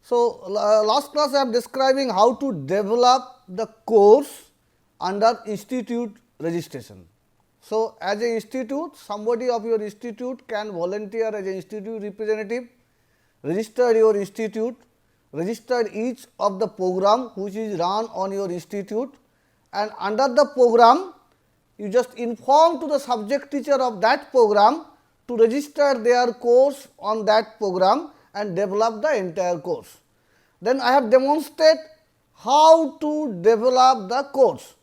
So, last class I am describing how to develop the course under institute registration. So, as a institute, somebody of your institute can volunteer as an institute representative, register your institute, register each of the program which is run on your institute, and under the program you just inform to the subject teacher of that program to register their course on that program and develop the entire course. Then I have demonstrated how to develop the course.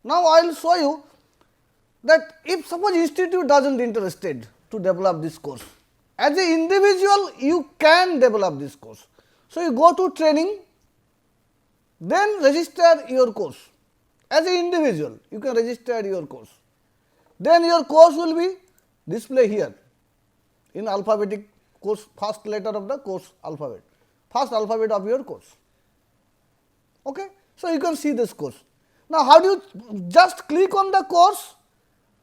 Now, I will show you that if suppose institute does not interested to develop this course, as an individual you can develop this course. So, you go to training, then register your course. As an individual you can register your course, then your course will be displayed here in alphabetic course, first letter of the course alphabet, first alphabet of your course. Okay. So, you can see this course. Now, how do you just click on the course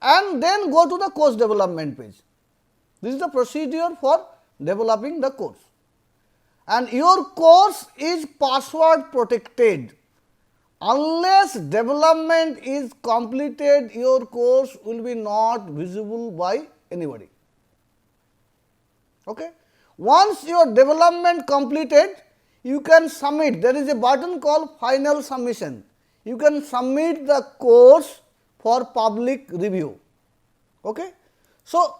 and then go to the course development page. This is the procedure for developing the course, and your course is password protected. Unless development is completed, your course will be not visible by anybody. Okay. Once your development completed, you can submit. There is a button called final submission. You can submit the course for public review. Okay. So,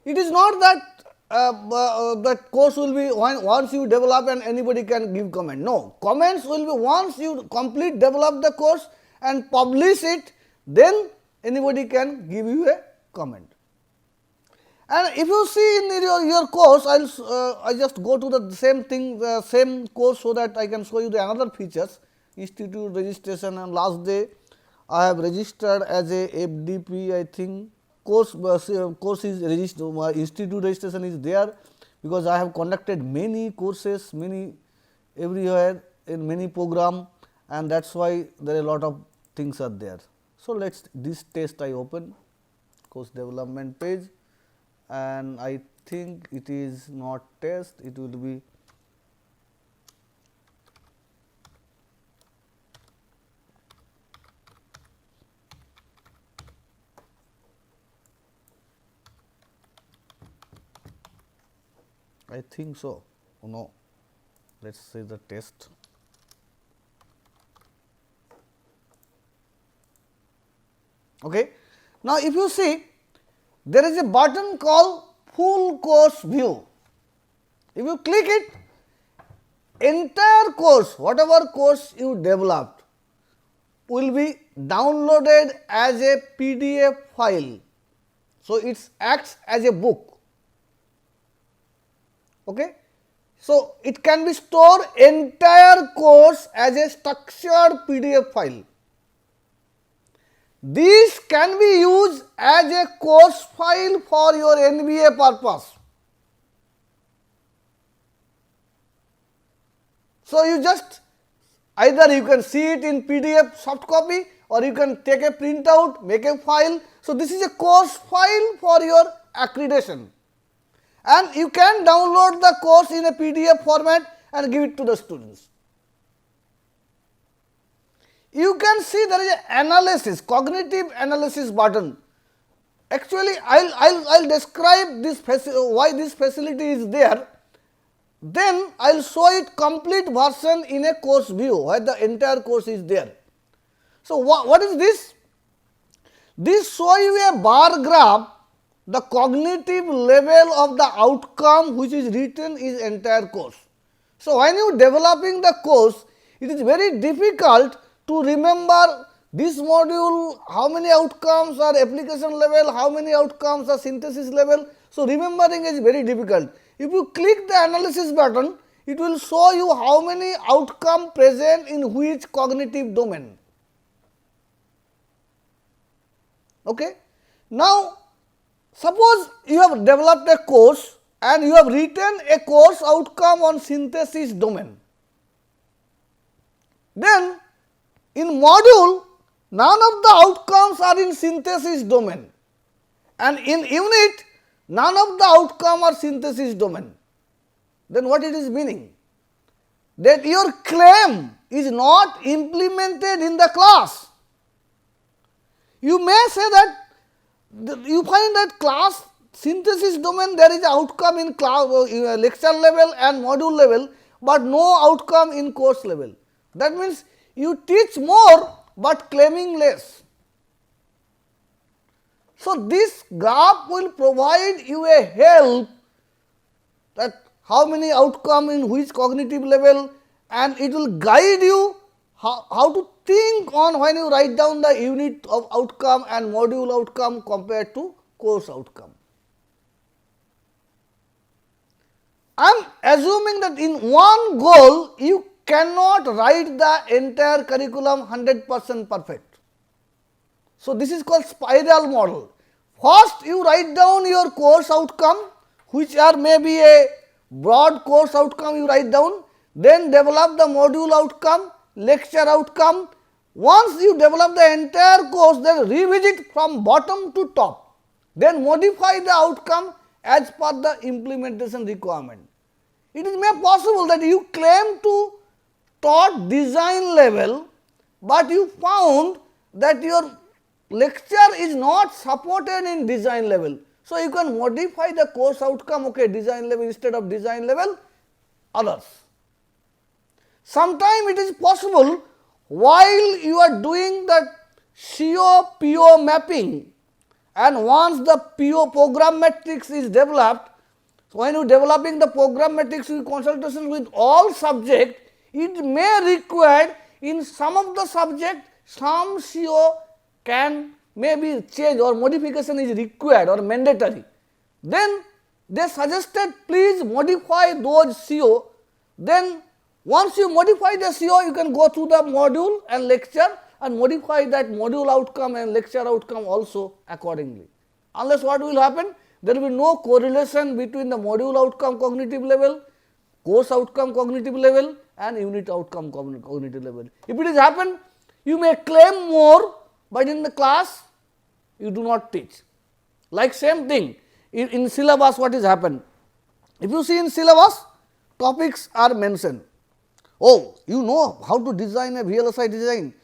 it is not that that course will be once you develop and anybody can give comment. No, comments will be once you complete develop the course and publish it, then anybody can give you a comment. And if you see in your course, I just go to the same thing, the same course, so that I can show you the another features. Institute registration, and last day I have registered as a FDP. I think course is registered, institute registration is there, because I have conducted many courses, many everywhere in many program, and that is why there are a lot of things are there. So, let us this test I open course development page, and I think it is not test, it will be I think so. Oh, no, let us say the test. Okay. Now, if you see, there is a button called full course view. If you click it, entire course, whatever course you developed will be downloaded as a PDF file. So, it acts as a book. Okay. So, it can be stored entire course as a structured PDF file. This can be used as a course file for your NBA purpose. So, you just either you can see it in PDF soft copy, or you can take a printout, make a file. So, this is a course file for your accreditation, and you can download the course in a PDF format and give it to the students. You can see there is an analysis, cognitive analysis button. Actually, I'll describe this why this facility is there. Then I will show it complete version in a course view, where the entire course is there. So, what is this? This show you a bar graph, the cognitive level of the outcome which is written is entire course. So, when you developing the course, it is very difficult to remember this module, how many outcomes are application level, how many outcomes are synthesis level. So, remembering is very difficult. If you click the analysis button, it will show you how many outcome present in which cognitive domain. Okay. Now, suppose you have developed a course and you have written a course outcome on synthesis domain. Then, in module, none of the outcomes are in synthesis domain, and in unit, none of the outcome are synthesis domain. Then what it is meaning? that your claim is not implemented in the class. You may say that you find that class synthesis domain there is outcome in class, lecture level and module level, but no outcome in course level. That means you teach more but claiming less. So, this graph will provide you a help that how many outcome in which cognitive level, and it will guide you how to think on when you write down the unit of outcome and module outcome compared to course outcome. I am assuming that in one goal you cannot write the entire curriculum 100% perfect. So, this is called spiral model. First you write down your course outcome, which are maybe a broad course outcome you write down, then develop the module outcome, lecture outcome. Once you develop the entire course, then revisit from bottom to top, then modify the outcome as per the implementation requirement. It is may possible that you claim to taught design level, but you found that your lecture is not supported in design level. So, you can modify the course outcome, okay, design level instead of design level others. Sometime it is possible while you are doing the CO PO mapping, and once the PO program matrix is developed, so when you are developing the program matrix with consultation with all subject, it may require in some of the subject some CO can maybe change or modification is required or mandatory. Then they suggested please modify those CO. Then once you modify the CO, you can go through the module and lecture and modify that module outcome and lecture outcome also accordingly. Unless what will happen? There will be no correlation between the module outcome cognitive level, course outcome cognitive level and unit outcome cognitive level. If it is happen, you may claim more, but in the class you do not teach. Like same thing in syllabus what is happen. If you see in syllabus, topics are mentioned. Oh, you know how to design a VLSI design.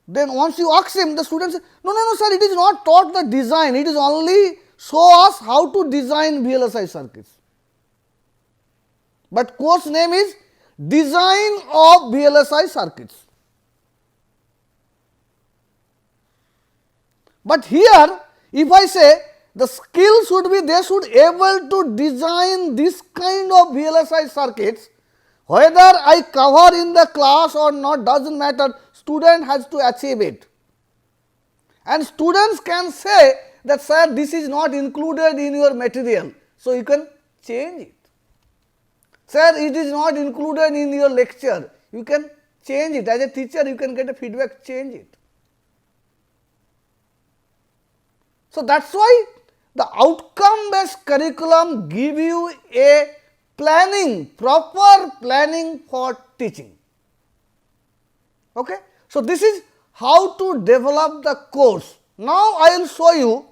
Then once you ask him, the student says, no sir, it is not taught the design, it is only show us how to design VLSI circuits. But course name is design of VLSI circuits. But here if I say the skill should be they should able to design this kind of VLSI circuits, whether I cover in the class or not does not matter, student has to achieve it. And students can say that sir, this is not included in your material, so you can change it. Sir, it is not included in your lecture, you can change it. As a teacher you can get a feedback, change it. So, that is why the outcome based curriculum give you a planning, proper planning for teaching. Okay. So, this is how to develop the course. Now, I will show you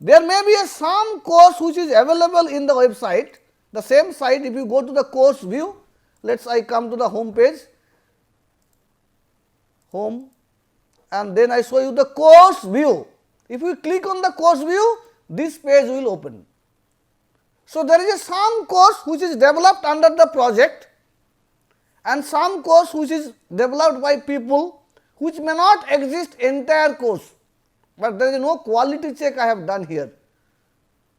there may be some course which is available in the website, the same site. If you go to the course view, let us I come to the home page, home, and then I show you the course view. If you click on the course view, this page will open. So, there is some course which is developed under the project and some course which is developed by people which may not exist entire course, but there is no quality check I have done here.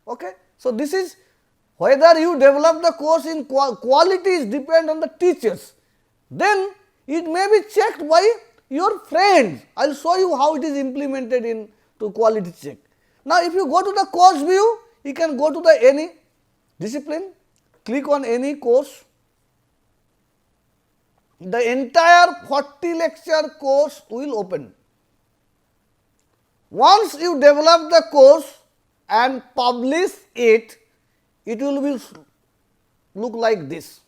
Okay. So, this is whether you develop the course in quality is depend on the teachers, then it may be checked by your friends. I will show you how it is implemented in to quality check. Now, if you go to the course view, you can go to the any discipline, click on any course, the entire 40 lecture course will open. Once you develop the course and publish it, it will be look like this.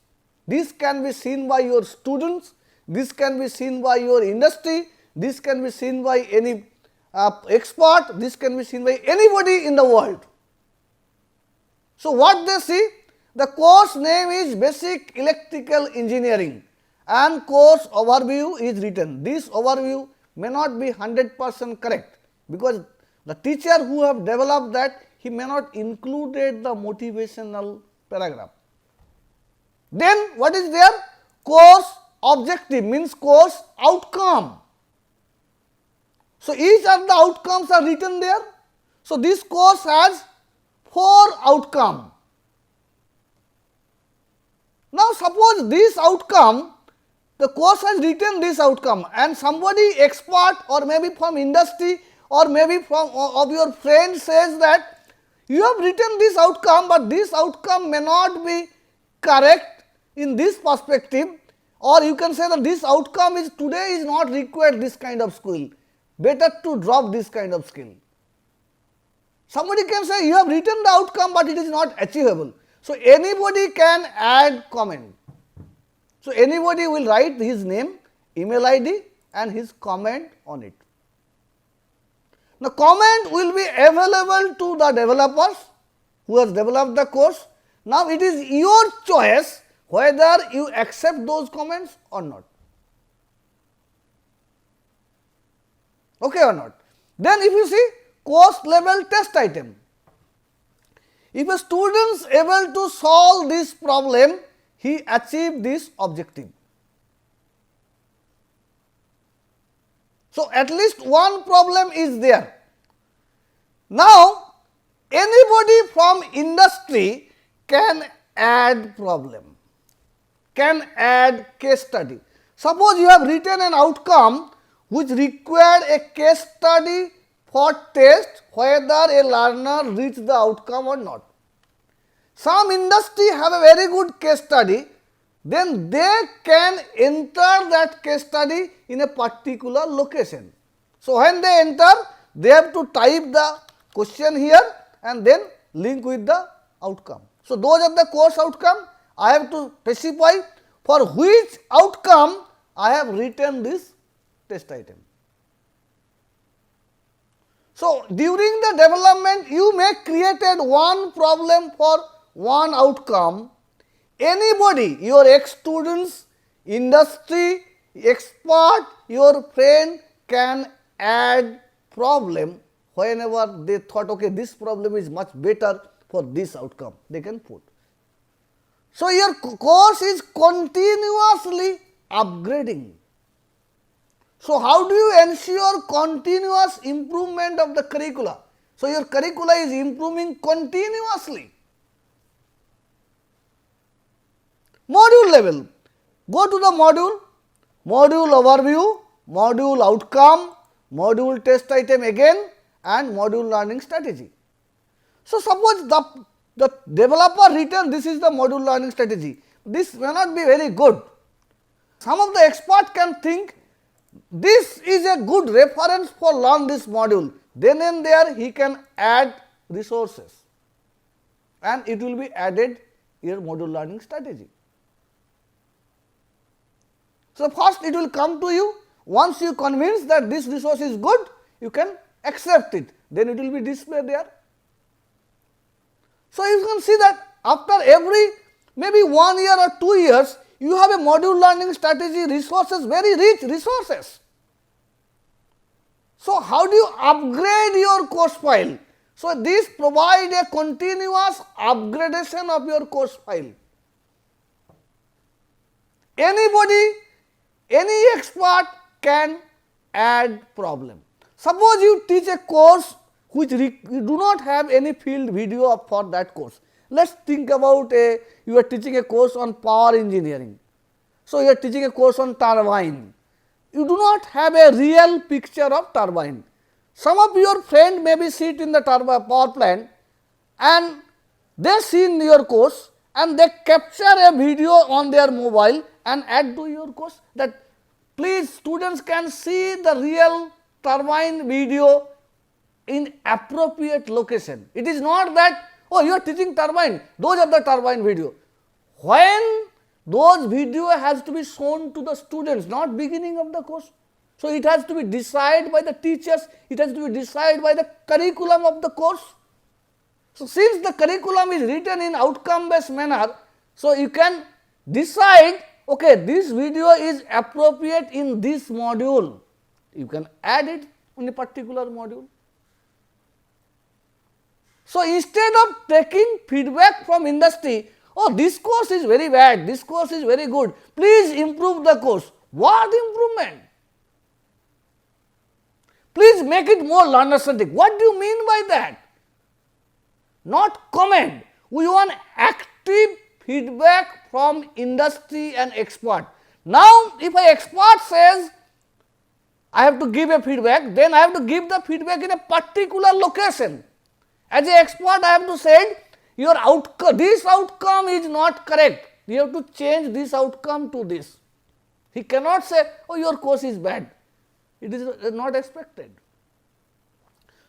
This can be seen by your students, this can be seen by your industry, this can be seen by any expert, this can be seen by anybody in the world. So, what they see? The course name is Basic Electrical Engineering and course overview is written. This overview may not be 100% correct, because the teacher who have developed that, he may not included the motivational paragraph. Then what is there? Course objective means course outcome. So, each of the outcomes are written there. So, this course has 4 outcomes. Now, suppose this outcome, the course has written this outcome, and somebody expert or maybe from industry or maybe from of your friend says that you have written this outcome, but this outcome may not be correct in this perspective, or you can say that this outcome is today is not required this kind of skill, better to drop this kind of skill. Somebody can say you have written the outcome, but it is not achievable. So, anybody can add comment. So, anybody will write his name, email ID and his comment on it. Now, comment will be available to the developers who has developed the course. Now, it is your choice whether you accept those comments or not. Okay or not? Then if you see course level test item, if a student is able to solve this problem, he achieved this objective. So, at least one problem is there. Now, anybody from industry can add problem, can add case study. Suppose you have written an outcome which required a case study for test whether a learner reached the outcome or not. Some industry have a very good case study, then they can enter that case study in a particular location. So, when they enter, they have to type the question here and then link with the outcome. So, those are the course outcome. I have to specify for which outcome I have written this test item. So, during the development you may created one problem for one outcome. Anybody, your ex-students, industry, expert, your friend can add problem whenever they thought, okay, this problem is much better for this outcome, they can put. So, your course is continuously upgrading. So, how do you ensure continuous improvement of the curricula? So, your curricula is improving continuously. Module level, go to the module, module overview, module outcome, module test item again and module learning strategy. So, suppose the developer written this is the module learning strategy, this may not be very good. Some of the expert can think this is a good reference for learn this module, then and there he can add resources and it will be added your module learning strategy. So, first it will come to you, once you convince that this resource is good, you can accept it, then it will be displayed there. So, you can see that after every maybe 1 year or 2 years, you have a module learning strategy resources, very rich resources. So, how do you upgrade your course file? So, this provide a continuous upgradation of your course file. Anybody, any expert can add problem. Suppose you teach a course which you do not have any field video for that course. Let us think about you are teaching a course on power engineering. So, you are teaching a course on turbine. You do not have a real picture of turbine. Some of your friend maybe sit in the power plant and they see in your course and they capture a video on their mobile and add to your course that please students can see the real turbine video in appropriate location. It is not that, oh, you are teaching turbine, those are the turbine video. When those video has to be shown to the students, not beginning of the course. So, it has to be decided by the teachers, it has to be decided by the curriculum of the course. So, since the curriculum is written in outcome based manner, so you can decide, okay, this video is appropriate in this module, you can add it in a particular module. So, instead of taking feedback from industry, oh, this course is very bad, this course is very good, please improve the course. What improvement? Please make it more learner centric. What do you mean by that? Not comment. We want active feedback from industry and expert. Now, if an expert says I have to give a feedback, then I have to give the feedback in a particular location. As an expert, I have to say your outcome, this outcome is not correct. You have to change this outcome to this. He cannot say, oh, your course is bad. It is not expected.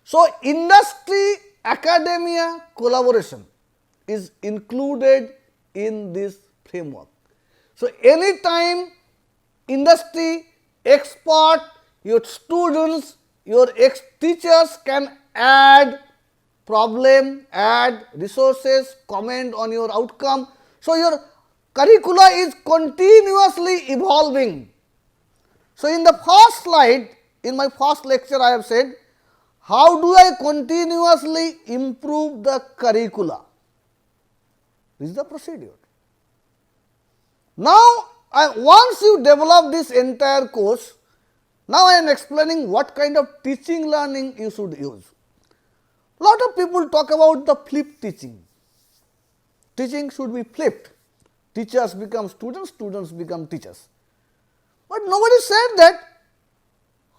So, industry academia collaboration is included in this framework. So, anytime industry, expert, your students, your teachers can add problem, add resources, comment on your outcome. So, your curricula is continuously evolving. So, in the first slide, in my first lecture I have said, how do I continuously improve the curricula? This is the procedure. Now, once you develop this entire course, now I am explaining what kind of teaching learning you should use. Lot of people talk about the flip teaching. Teaching should be flipped. Teachers become students, students become teachers. But nobody said that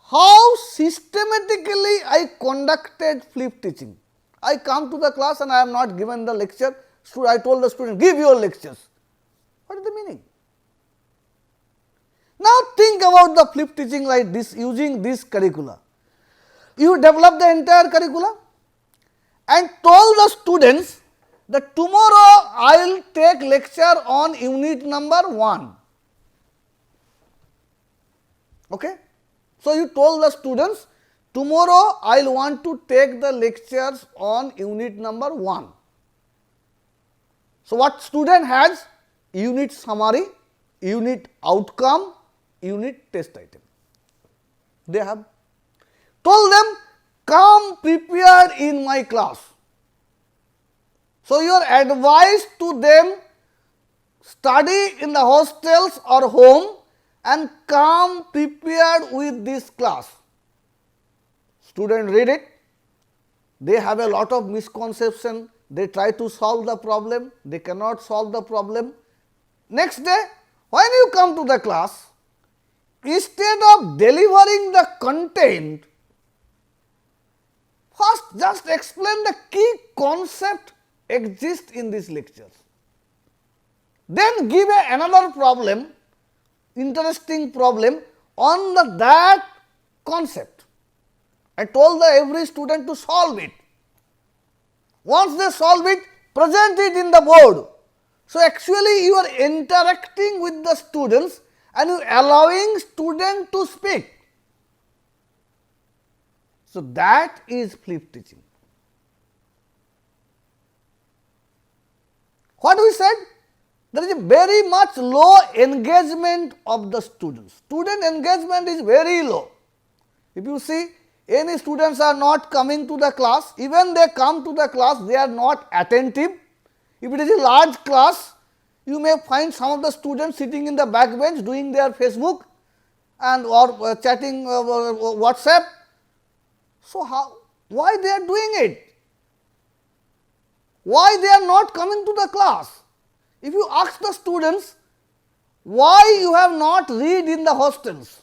how systematically I conducted flip teaching. I come to the class and I am not given the lecture. I told the student, give your lectures. What is the meaning? Now, think about the flip teaching like this, using this curricula. You develop the entire curricula and told the students that tomorrow I will take lecture on unit number 1. Okay? So, you told the students tomorrow I will want to take the lectures on unit number 1. So, what student has? Unit summary, unit outcome, unit test item. They have told them, come prepared in my class. So, your advice to them, study in the hostels or home and come prepared with this class. Student read it, they have a lot of misconception, they try to solve the problem, they cannot solve the problem. Next day, when you come to the class, instead of delivering the content, first just explain the key concept exists in these lectures. Then give another problem, interesting problem on that concept. I told every student to solve it. Once they solve it, present it in the board. So, actually you are interacting with the students and you are allowing student to speak. So, that is flip teaching. What we said? There is a very much low engagement of the students. Student engagement is very low. If you see, any students are not coming to the class, even they come to the class, they are not attentive. If it is a large class, you may find some of the students sitting in the back bench doing their Facebook and or chatting WhatsApp. So, why they are doing it? Why they are not coming to the class? If you ask the students, why you have not read in the hostels,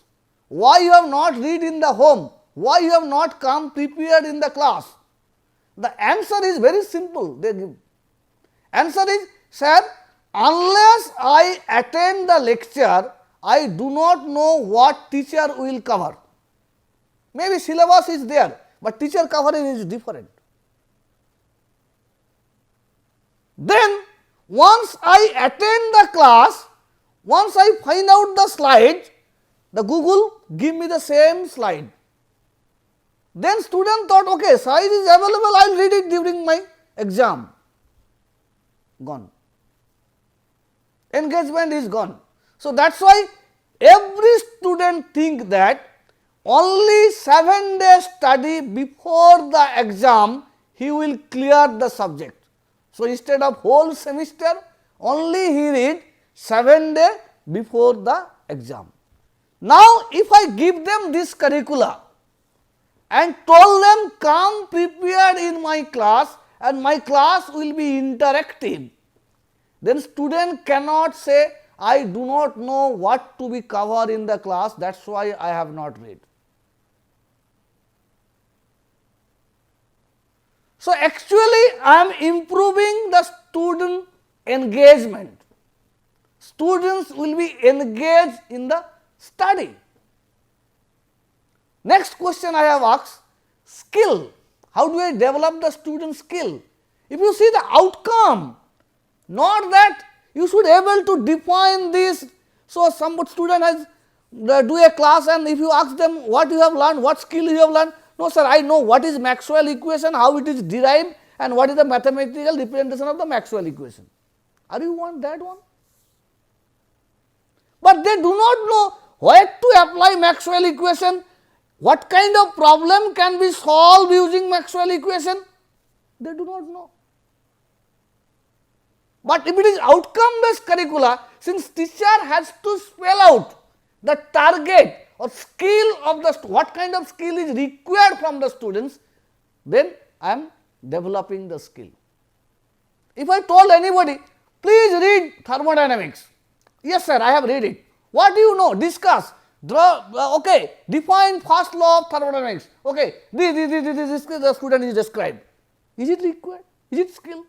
why you have not read in the home, why you have not come prepared in the class, the answer is very simple. They give answer is, sir, unless I attend the lecture, I do not know what teacher will cover. Maybe syllabus is there, but teacher covering is different. Then once I attend the class, once I find out the slide, the Google give me the same slide. Then student thought, okay, slide is available, I will read it during my exam, gone. Engagement is gone. So, that is why every student think that only 7 days study before the exam he will clear the subject. So, instead of whole semester only he read 7 days before the exam. Now, if I give them this curricula and told them come prepared in my class and my class will be interactive, then student cannot say I do not know what to be covered in the class, that is why I have not read. So, actually I am improving the student engagement. Students will be engaged in the study. Next question I have asked, skill. How do I develop the student skill? If you see the outcome, not that you should able to define this. So, some student has do a class and if you ask them what you have learned, what skill you have learned, no sir, I know what is Maxwell equation, how it is derived and what is the mathematical representation of the Maxwell equation. Are you want that one? But they do not know where to apply Maxwell equation, what kind of problem can be solved using Maxwell equation, they do not know. But if it is outcome based curricula, since teacher has to spell out the target or skill of the what kind of skill is required from the students, then I am developing the skill. If I told anybody, please read thermodynamics, yes sir, I have read it. What do you know? Discuss, draw, okay, define first law of thermodynamics, okay, this the student is described. Is it required? Is it skill?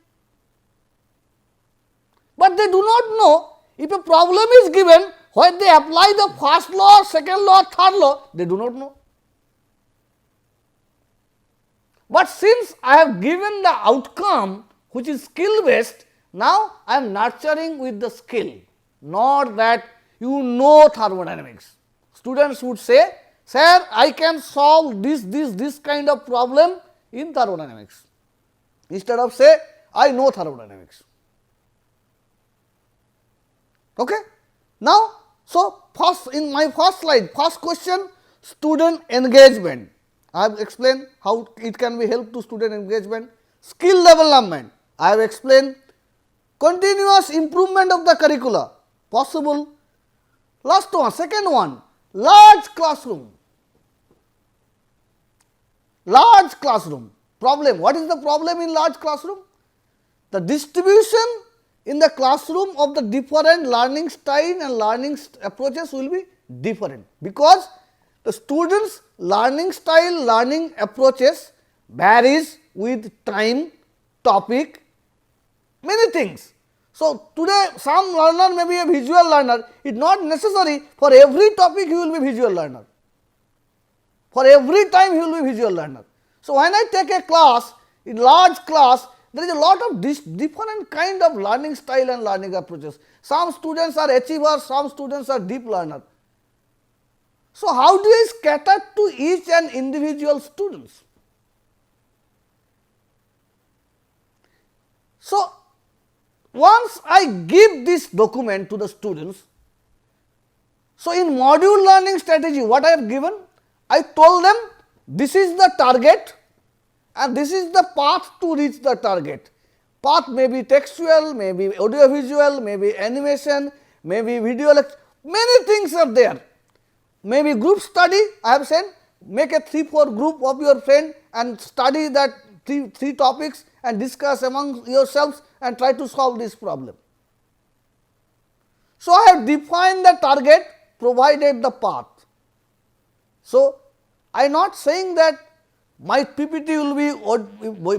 But they do not know if a problem is given, when they apply the first law, second law, third law, they do not know. But since I have given the outcome which is skill based, now I am nurturing with the skill, not that you know thermodynamics. Students would say, sir, I can solve this kind of problem in thermodynamics, instead of say, I know thermodynamics. Okay. Now, so first in my first slide, first question, student engagement. I have explained how it can be help to student engagement. Skill development, I have explained. Continuous improvement of the curricula, possible. Last one, second one, large classroom. Large classroom, problem. What is the problem in large classroom? The distribution in the classroom of the different learning style and learning approaches will be different, because the students learning style, learning approaches varies with time, topic, many things. So, today some learner may be a visual learner, it is not necessary for every topic he will be visual learner, for every time he will be visual learner. So, when I take a class, in large class, there is a lot of different kind of learning style and learning approaches. Some students are achievers, some students are deep learner. So, how do I cater to each and individual students? So, once I give this document to the students, so in module learning strategy what I have given, I told them this is the target and this is the path to reach the target. Path may be textual, may be audio visual, may be animation, may be video lecture, many things are there. Maybe group study, I have said, make a 3-4 group of your friend and study that three topics and discuss among yourselves and try to solve this problem. So, I have defined the target, provided the path. So, I am not saying that my PPT will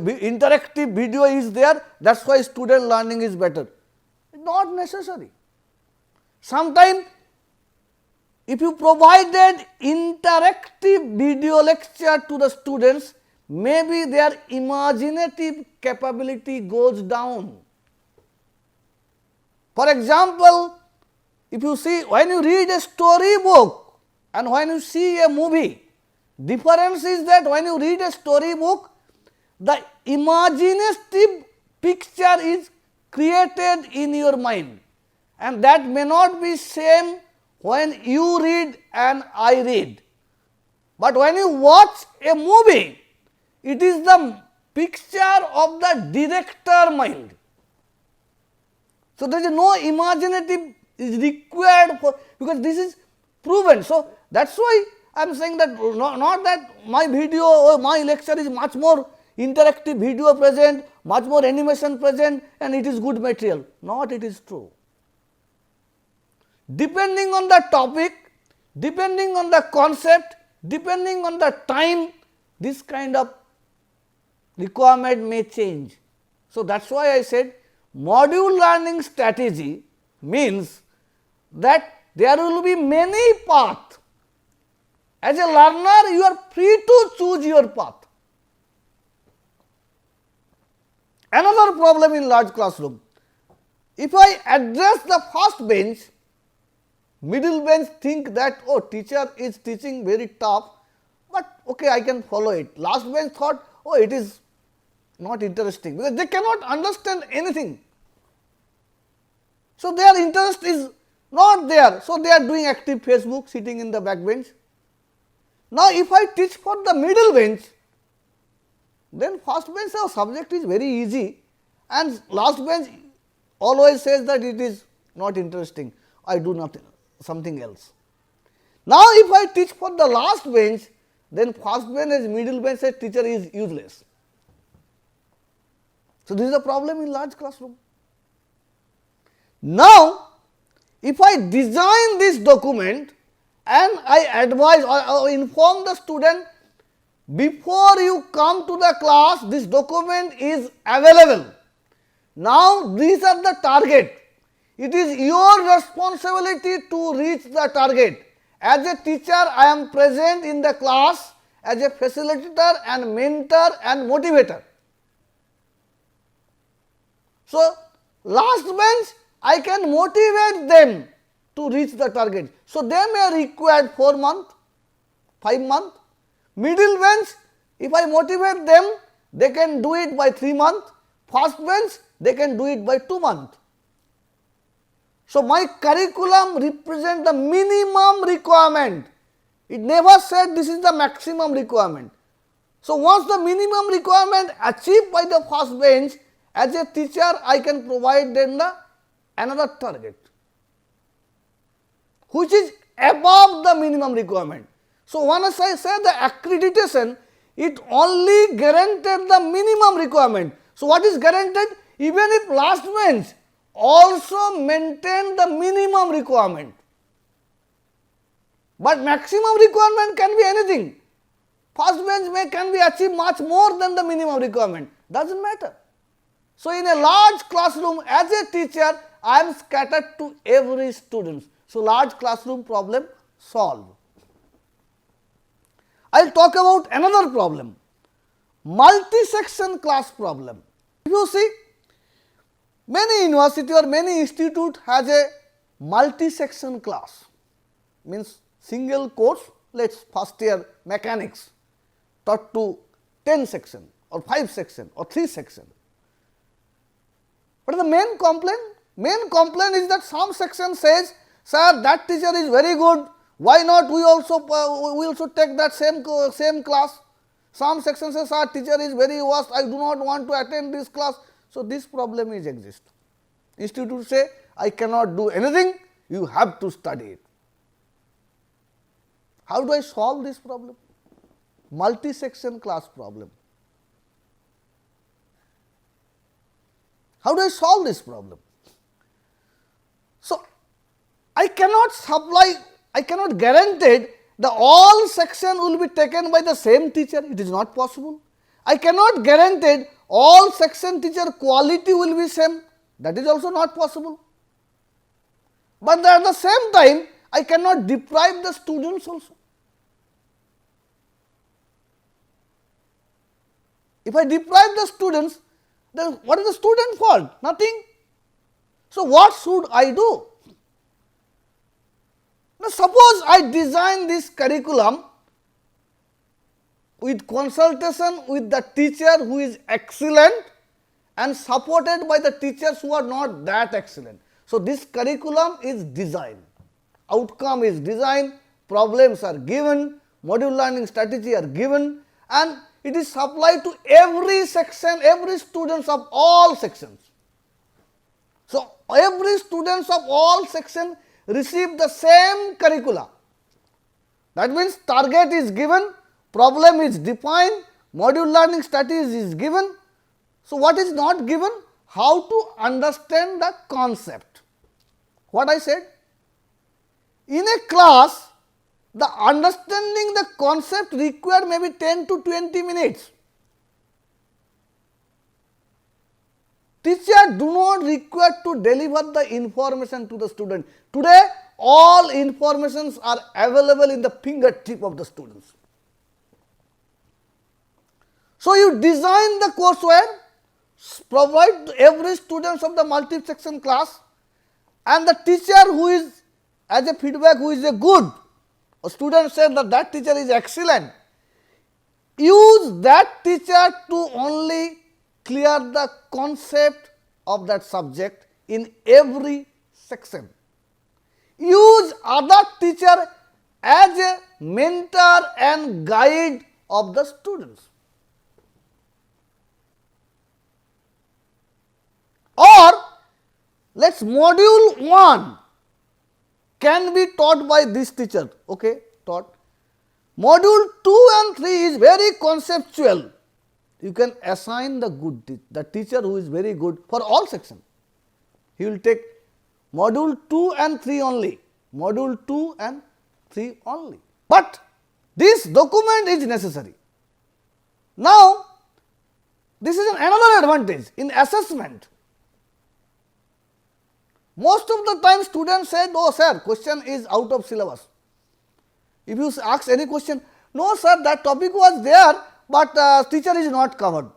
be interactive video is there, that is why student learning is better. Not necessary. Sometimes if you provided interactive video lecture to the students, maybe their imaginative capability goes down. For example, if you see, when you read a story book and when you see a movie, difference is that when you read a story book, the imaginative picture is created in your mind, and that may not be same when you read and I read. But when you watch a movie, it is the picture of the director mind. So, there is no imaginative is required for, because this is proven. So, that is why I am saying that not that my video or my lecture is much more interactive video present, much more animation present, and it is good material. Not it is true. Depending on the topic, depending on the concept, depending on the time, this kind of requirement may change. So, that is why I said module learning strategy means that there will be many paths. As a learner, you are free to choose your path. Another problem in large classroom, if I address the first bench, middle bench think that, oh, teacher is teaching very tough, but okay, I can follow it. Last bench thought, oh, it is not interesting, because they cannot understand anything. So, their interest is not there. So, they are doing active Facebook, sitting in the back bench. Now, if I teach for the middle bench, then first bench subject is very easy, and last bench always says that it is not interesting, I do nothing, something else. Now, if I teach for the last bench, then first bench as middle bench says teacher is useless. So, this is a problem in large classroom. Now, if I design this document and I advise or inform the student, before you come to the class, this document is available. Now, these are the target. It is your responsibility to reach the target. As a teacher, I am present in the class as a facilitator and mentor and motivator. So, last bench, I can motivate them to reach the target. So, they may require 4 months, 5 months. Middle bench, if I motivate them, they can do it by 3 months. First bench, they can do it by 2 months. So, my curriculum represents the minimum requirement. It never said this is the maximum requirement. So, once the minimum requirement achieved by the first bench, as a teacher, I can provide them another target, which is above the minimum requirement. So, once I say the accreditation, it only guaranteed the minimum requirement. So, what is guaranteed? Even if last bench also maintain the minimum requirement, but maximum requirement can be anything. First bench can be achieved much more than the minimum requirement, does not matter. So, in a large classroom, as a teacher, I am scattered to every student. So, large classroom problem solved. I will talk about another problem, multi-section class problem. If you see, many university or many institute has a multi-section class, means single course, let us first year mechanics taught to 10 section or 5 section or 3 section. What is the main complaint? Main complaint is that some section says, sir, that teacher is very good, why not we also take that same class. Some section says, sir, teacher is very worst, I do not want to attend this class. So, this problem is exist. Institute say, I cannot do anything, you have to study it. How do I solve this problem? Multi-section class problem. How do I solve this problem? So, I cannot supply, I cannot guarantee the all section will be taken by the same teacher, it is not possible. I cannot guarantee all section teacher quality will be same, that is also not possible. But at the same time, I cannot deprive the students also. If I deprive the students, then what is the student fault? Nothing. So, what should I do? Now, suppose I design this curriculum with consultation with the teacher who is excellent and supported by the teachers who are not that excellent. So, this curriculum is designed, outcome is designed, problems are given, module learning strategy are given, and it is supplied to every section, every students of all sections. So, every students of all sections receive the same curricula. That means, target is given, problem is defined, module learning strategy is given. So, what is not given? How to understand the concept. What I said? In a class, the understanding the concept required maybe 10 to 20 minutes. Teacher do not require to deliver the information to the student. Today, all informations are available in the fingertip of the students. So, you design the courseware, provide to every students of the multi-section class, and the teacher who is as a feedback who is a good, a student said that that teacher is excellent, use that teacher to only clear the concept of that subject in every section. Use other teacher as a mentor and guide of the students. Or let us module 1 can be taught by this teacher, okay, taught. Module 2 and 3 is very conceptual. You can assign the teacher who is very good for all sections. He will take module 2 and 3 only, module 2 and 3 only. But this document is necessary. Now, this is another advantage in assessment. Most of the time students say, no sir, question is out of syllabus. If you ask any question, no sir, that topic was there, but teacher is not covered.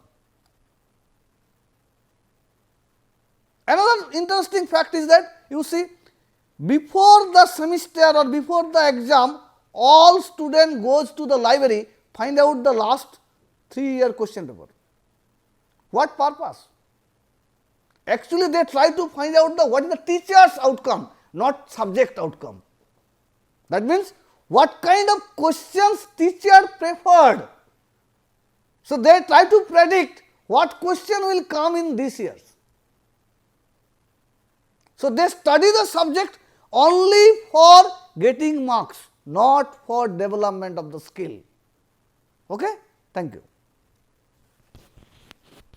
Another interesting fact is that you see, before the semester or before the exam, all student goes to the library, find out the last 3-year question paper. What purpose? Actually, they try to find out what is the teacher's outcome, not subject outcome. That means, what kind of questions teacher preferred. So, they try to predict what question will come in this year. So, they study the subject only for getting marks, not for development of the skill. Okay? Thank you.